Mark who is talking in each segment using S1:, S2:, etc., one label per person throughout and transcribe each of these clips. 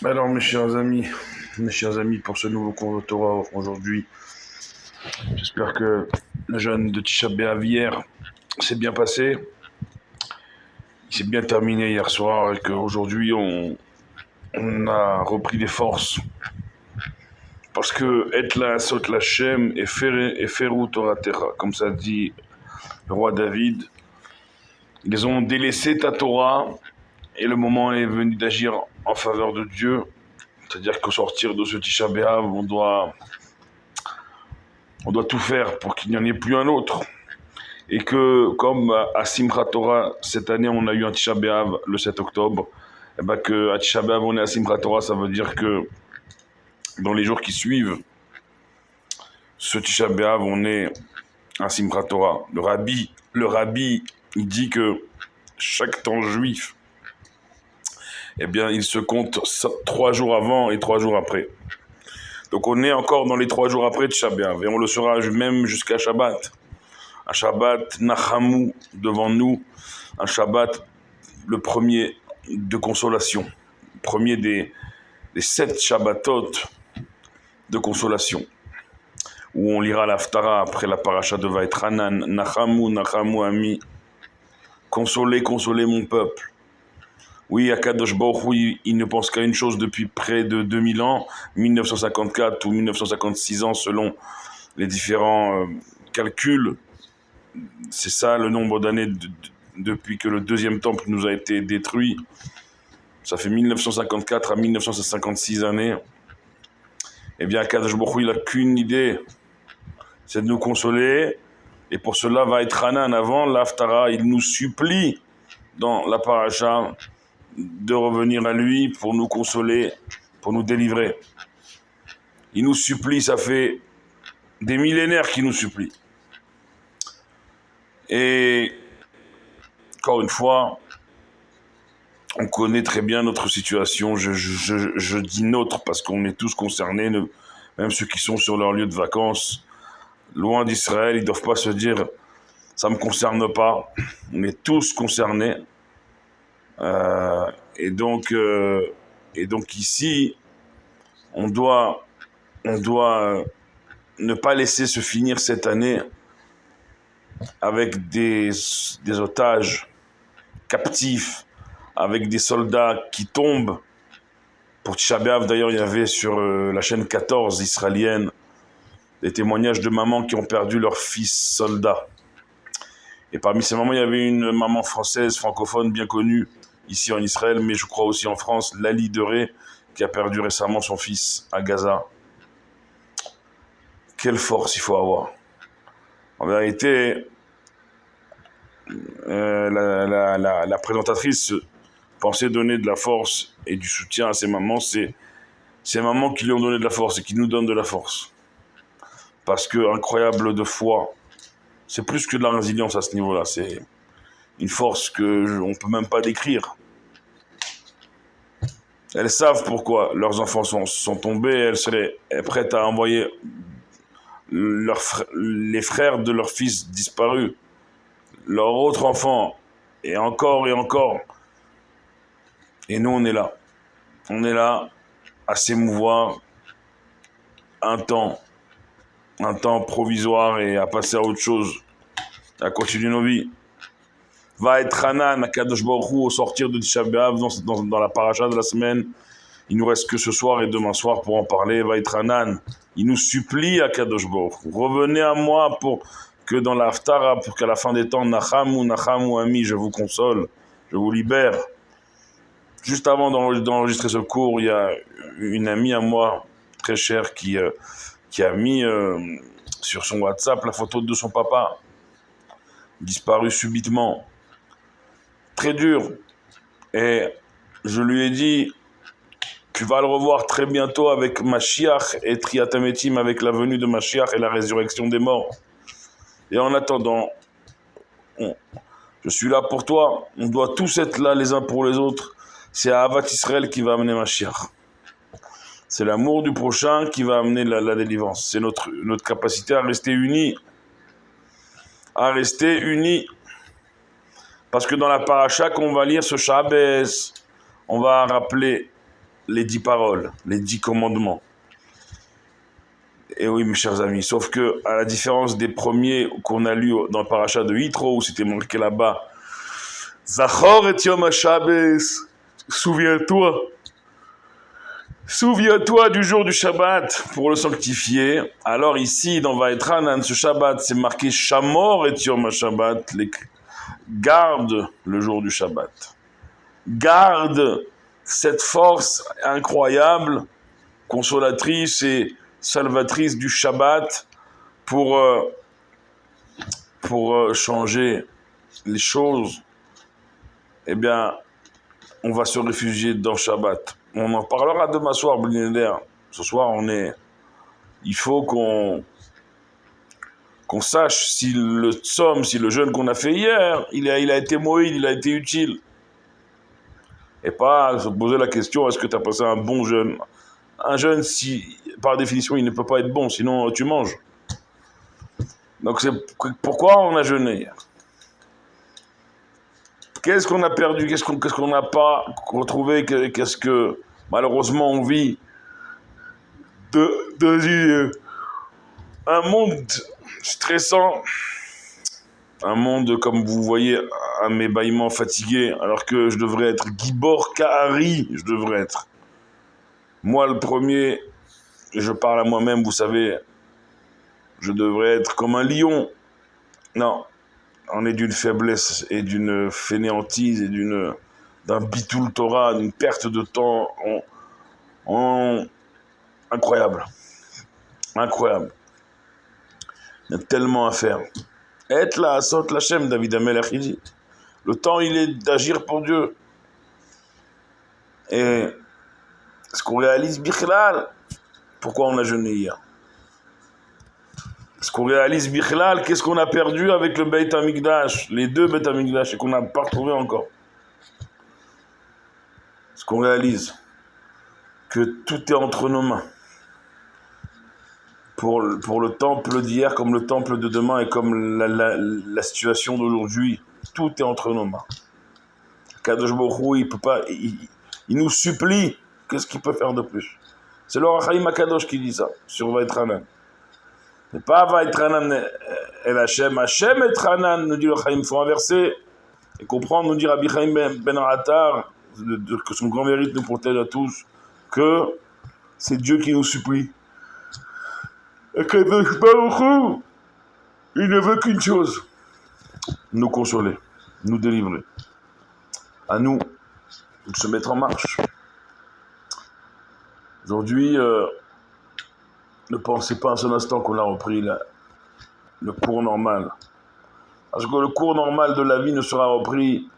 S1: Alors, mes chers amis, pour ce nouveau cours de Torah aujourd'hui, j'espère que le jeûne de Tisha B'Av hier s'est bien passé. Il s'est bien terminé hier soir et qu'aujourd'hui on a repris des forces. Parce que Et la sot lachem et feru Torah Terra, comme ça dit le roi David, ils ont délaissé ta Torah et le moment est venu d'agir en faveur de Dieu. C'est-à-dire qu'au sortir de ce Tisha B'Av, on doit tout faire pour qu'il n'y en ait plus un autre. Et que, comme à Simchat Torah, cette année, on a eu un Tisha B'Av le 7 octobre, et ben que à Tisha B'Av, on est à Simchat Torah, ça veut dire que dans les jours qui suivent ce Tisha B'Av, on est à Simchat Torah. Le rabbi, il dit que chaque temps juif, eh bien, il se compte 3 jours avant et 3 jours après. Donc on est encore dans les 3 jours après Tisha B'Av, et on le sera même jusqu'à Shabbat. Un Shabbat Nachamu devant nous, un Shabbat, le premier de consolation, le premier des 7 Shabbatot de consolation, où on lira l'Haftara après la paracha de Vaetranan, Nachamu, Nachamu Ami, consolez, consolez mon peuple. Oui, Akadosh Baruch Hu, il ne pense qu'à une chose depuis près de 2000 ans, 1954 ou 1956 ans selon les différents calculs. C'est ça le nombre d'années depuis que le deuxième temple nous a été détruit. Ça fait 1954 à 1956 années. Eh bien, Akadosh Baruch Hu, il n'a qu'une idée, c'est de nous consoler. Et pour cela, Vaetranan, avant l'Haftara, il nous supplie dans la paracha de revenir à lui pour nous consoler, pour nous délivrer. Il nous supplie, ça fait des millénaires qu'il nous supplie. Et encore une fois, on connaît très bien notre situation. Je dis notre parce qu'on est tous concernés, même ceux qui sont sur leur lieu de vacances, loin d'Israël, ils ne doivent pas se dire « ça ne me concerne pas ». On est tous concernés. Et donc ici, on doit ne pas laisser se finir cette année avec des otages captifs, avec des soldats qui tombent. Pour Tisha B'Av, d'ailleurs, il y avait sur la chaîne 14 israélienne des témoignages de mamans qui ont perdu leur fils soldat. Et parmi ces mamans, il y avait une maman française, francophone, bien connue, ici en Israël, mais je crois aussi en France, Lali Deré, qui a perdu récemment son fils à Gaza. Quelle force il faut avoir. En vérité, la présentatrice pensait donner de la force et du soutien à ces mamans. C'est ces mamans qui lui ont donné de la force et qui nous donnent de la force. Parce que incroyable de foi, c'est plus que de la résilience à ce niveau-là. C'est une force qu'on ne peut même pas décrire. Elles savent pourquoi leurs enfants sont tombés. Elles seraient prêtes à envoyer les frères de leur fils disparus, leur autre enfant, et encore et encore. Et nous, on est là. On est là à s'émouvoir un temps provisoire et à passer à autre chose, à continuer nos vies. Vaetranan, Akadosh Baruch Hu, au sortir de Tisha B'Av, dans la paracha de la semaine, il nous reste que ce soir et demain soir pour en parler. Vaetranan, il nous supplie, Akadosh Baruch Hu, revenez à moi pour que dans la Haftara, pour qu'à la fin des temps, Nachamu, Nachamu Ami, je vous console, je vous libère. Juste avant d'enregistrer ce cours, il y a une amie à moi, très chère, qui a mis sur son WhatsApp la photo de son papa, disparu subitement. Très dur. Et je lui ai dit, tu vas le revoir très bientôt avec Mashiach et Triatametim, avec la venue de Mashiach et la résurrection des morts. Et en attendant, je suis là pour toi. On doit tous être là les uns pour les autres. C'est Ahavat Israël qui va amener Mashiach. C'est l'amour du prochain qui va amener la délivrance. C'est notre capacité à rester unis. À rester unis. Parce que dans la paracha qu'on va lire ce Shabbos, on va rappeler les 10 paroles, les 10 commandements. Et oui, mes chers amis, sauf que, à la différence des premiers qu'on a lus dans le paracha de Yitro, où c'était marqué là-bas, Zachor et Yom HaShabbos, souviens-toi, souviens-toi du jour du Shabbat pour le sanctifier. Alors ici, dans Vaïtranan, ce Shabbat, c'est marqué Shamor et Yom HaShabbat, garde le jour du Shabbat. Garde cette force incroyable, consolatrice et salvatrice du Shabbat pour changer les choses. Eh bien, on va se réfugier dans Shabbat. On en parlera demain soir, Blinéder. Ce soir, il faut qu'on sache si le tzom, si le jeûne qu'on a fait hier, il a été moïd, il a été utile. Et pas se poser la question, est-ce que tu as passé un bon jeûne? Un jeûne, par définition, il ne peut pas être bon, sinon tu manges. Donc c'est pourquoi on a jeûné hier. Qu'est-ce qu'on a perdu? Qu'est-ce qu'on n'a pas retrouvé? Qu'est-ce que, malheureusement, on vit dans un monde stressant, un monde, comme vous voyez, à mes bâillements fatigués, alors que je devrais être Gibor Kahari, je devrais être. Moi, le premier, je parle à moi-même, vous savez, je devrais être comme un lion. Non, on est d'une faiblesse et d'une fainéantise et d'un bitoul Torah, d'une perte de temps incroyable. Incroyable. Il y a tellement à faire. Être là, sort l'Hachem, David Amelech, il dit. Le temps, il est d'agir pour Dieu. Et ce qu'on réalise, Bichlal, pourquoi on a jeûné hier? Ce qu'on réalise, Bichlal, qu'est-ce qu'on a perdu avec le Beit HaMikdash, les deux Beit HaMikdash, et qu'on n'a pas retrouvé encore? Ce qu'on réalise, que tout est entre nos mains. Pour le temple d'hier, comme le temple de demain, et comme la situation d'aujourd'hui, tout est entre nos mains. Kadosh Baruch Hu, il peut pas, il nous supplie, qu'est-ce qu'il peut faire de plus? C'est le Rachaim HaKadosh qui dit ça, sur Vaïtranan. Mais pas Vaïtranan el Hashem, Hashem et Tranan, nous dit le Rachaim. Il faut inverser et comprendre, nous dit Rabbi Chaim ben Atar, que son grand mérite nous protège à tous, que c'est Dieu qui nous supplie. Et Kadosh Baruch Hu, il ne veut qu'une chose, nous consoler, nous délivrer. À nous de se mettre en marche. Aujourd'hui, ne pensez pas un seul instant qu'on a repris le cours normal. Parce que le cours normal de la vie ne sera repris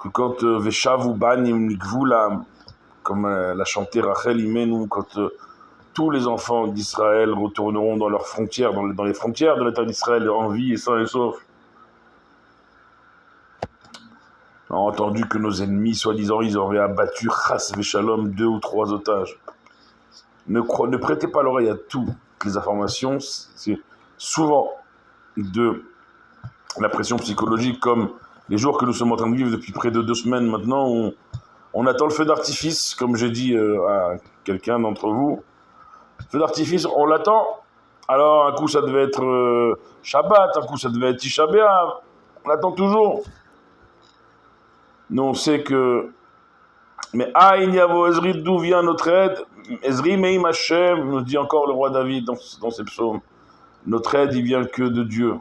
S1: que quand Veshavu Banim Nikvulam, comme l'a chanté Rachel Imenu, quand tous les enfants d'Israël retourneront dans leurs frontières, dans les frontières de l'État d'Israël, en vie et sains et saufs. On a entendu que nos ennemis, soi-disant, ils auraient abattu Chas Veshalom 2 ou 3 otages. Ne prêtez pas l'oreille à toutes les informations. C'est souvent de la pression psychologique, comme les jours que nous sommes en train de vivre depuis près de 2 semaines maintenant, où on attend le feu d'artifice, comme j'ai dit à quelqu'un d'entre vous. Feu d'artifice, on l'attend. Alors, un coup, ça devait être Shabbat, un coup, ça devait être Tisha B'Av. On attend toujours. Nous, on sait que... Mais Aïn Yavo Ezri, d'où vient notre aide? Ezri Meim Hashem, nous dit encore le roi David dans ses psaumes. Notre aide, il vient que de Dieu.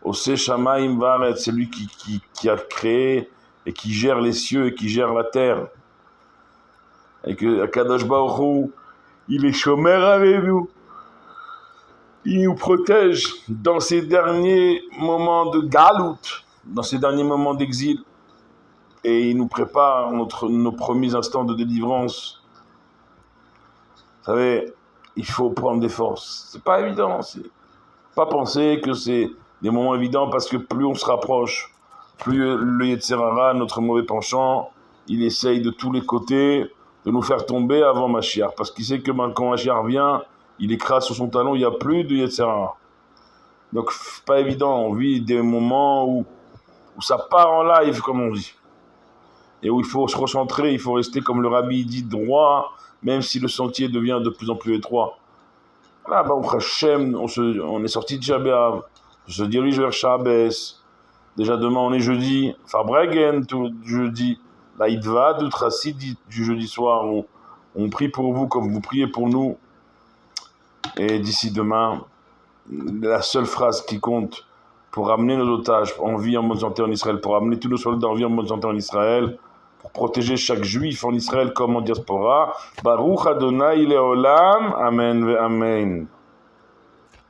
S1: Ose Shamaim Varet, c'est lui qui a créé et qui gère les cieux et qui gère la terre. Et que Kadosh Baruch Hu, il est chômeur avec nous. Il nous protège dans ces derniers moments de galout, dans ces derniers moments d'exil. Et il nous prépare nos premiers instants de délivrance. Vous savez, il faut prendre des forces. C'est pas évident. C'est pas penser que c'est des moments évidents, parce que plus on se rapproche, plus le Yetzer Hara, notre mauvais penchant, il essaye de tous les côtés de nous faire tomber avant Mashiach. Parce qu'il sait que quand Mashiach vient, il écrase sur son talon, il n'y a plus de Yetzer Hara. Donc, pas évident. On vit des moments où ça part en live, comme on dit. et où il faut se recentrer, il faut rester, comme le rabbi dit, droit, même si le sentier devient de plus en plus étroit. Là, Baruch Hashem, on est sorti de Shabbat, on se dirige vers Shabbos. Déjà demain, on est jeudi, Fabregen, tout jeudi, la Idva, du Tracid du jeudi soir, où on prie pour vous comme vous priez pour nous. Et d'ici demain, la seule phrase qui compte pour ramener nos otages en vie en bonne santé en Israël, pour ramener tous nos soldats en vie en bonne santé en Israël, pour protéger chaque juif en Israël comme en diaspora. Baruch Adonai Leolam, Amen ve Amen.